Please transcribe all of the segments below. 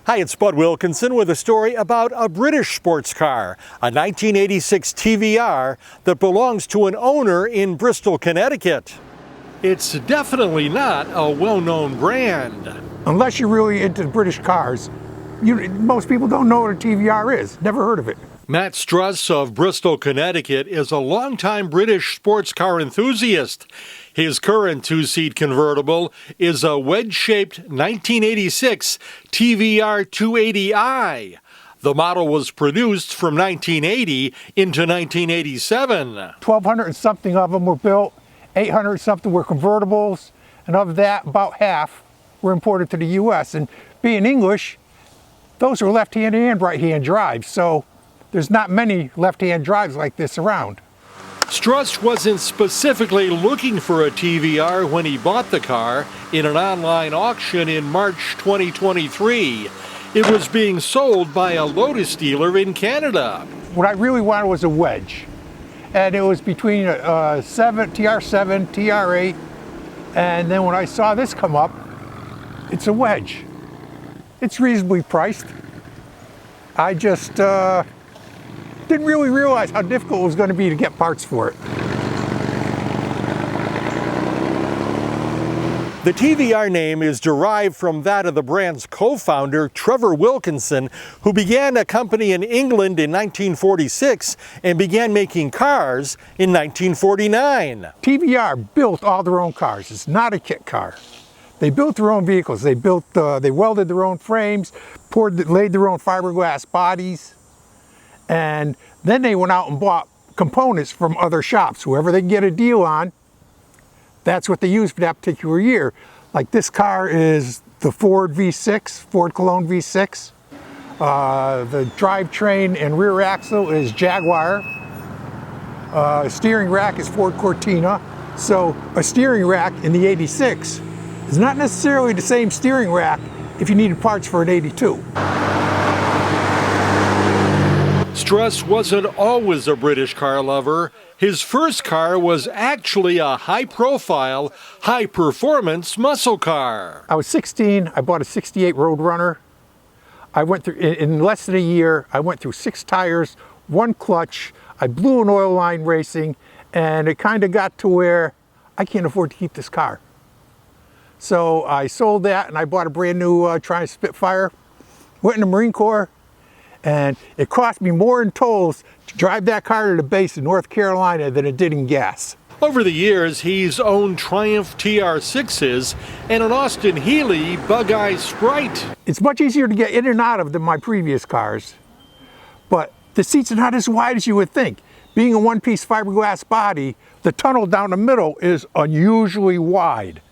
Hi, it's Bud Wilkinson with a story about a British sports car, a 1986 TVR that belongs to an owner in Bristol, Connecticut. It's definitely not a well-known brand. Unless you're really into British cars, most people don't know what a TVR is, never heard of it. Matt Strus of Bristol, Connecticut is a longtime British sports car enthusiast. His current two-seat convertible is a wedge-shaped 1986 TVR 280i. The model was produced from 1980 into 1987. 1,200 and something of them were built, 800 something were convertibles, and of that, about half were imported to the U.S. And being English, those are left-hand and right-hand drives, so there's not many left-hand drives like this around. Strus wasn't specifically looking for a TVR when he bought the car in an online auction in March 2023. It was being sold by a Lotus dealer in Canada. What I really wanted was a wedge, and it was between a TR7, TR8, and then when I saw this come up, it's a wedge. It's reasonably priced. I just didn't really realize how difficult it was going to be to get parts for it. The TVR name is derived from that of the brand's co-founder, Trevor Wilkinson, who began a company in England in 1946 and began making cars in 1949. TVR built all their own cars. It's not a kit car. They built their own vehicles. They welded their own frames, laid their own fiberglass bodies, and then they went out and bought components from other shops. Whoever they can get a deal on, that's what they used for that particular year. Like this car is the Ford V6, Ford Cologne V6. The drivetrain and rear axle is Jaguar. Steering rack is Ford Cortina. So a steering rack in the 86 is not necessarily the same steering rack if you needed parts for an 82. Strus wasn't always a British car lover. His first car was actually a high-profile, high-performance muscle car. I was 16. I bought a 68 Roadrunner. I went through, in less than a year, I went through 6 tires, 1 clutch. I blew an oil line racing, and it kind of got to where I can't afford to keep this car. So I sold that, and I bought a brand new Triumph Spitfire. Went in the Marine Corps. And it cost me more in tolls to drive that car to the base in North Carolina than it did in gas. Over the years, he's owned Triumph TR6s and an Austin Healey Bug-Eye Sprite. It's much easier to get in and out of than my previous cars, but the seats are not as wide as you would think. Being a one-piece fiberglass body, the tunnel down the middle is unusually wide.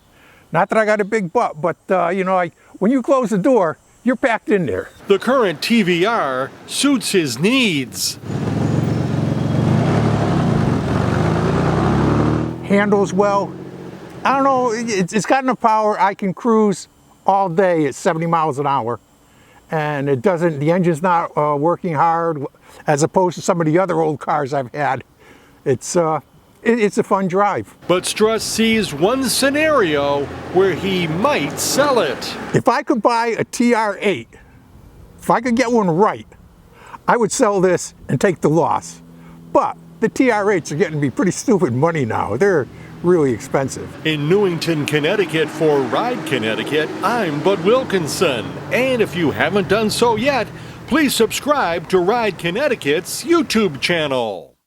Not that I got a big butt, but like when you close the door, you're packed in there. The current TVR suits his needs. Handles well. I don't know, it's got enough power. I can cruise all day at 70 miles an hour. And the engine's not working hard as opposed to some of the other old cars I've had. It's a fun drive. But Strus sees one scenario where he might sell it. If I could buy a TR8, if I could get one right, I would sell this and take the loss. But the TR8s are getting to be pretty stupid money now. They're really expensive. In Newington, Connecticut for Ride Connecticut, I'm Bud Wilkinson. And if you haven't done so yet, please subscribe to Ride Connecticut's YouTube channel.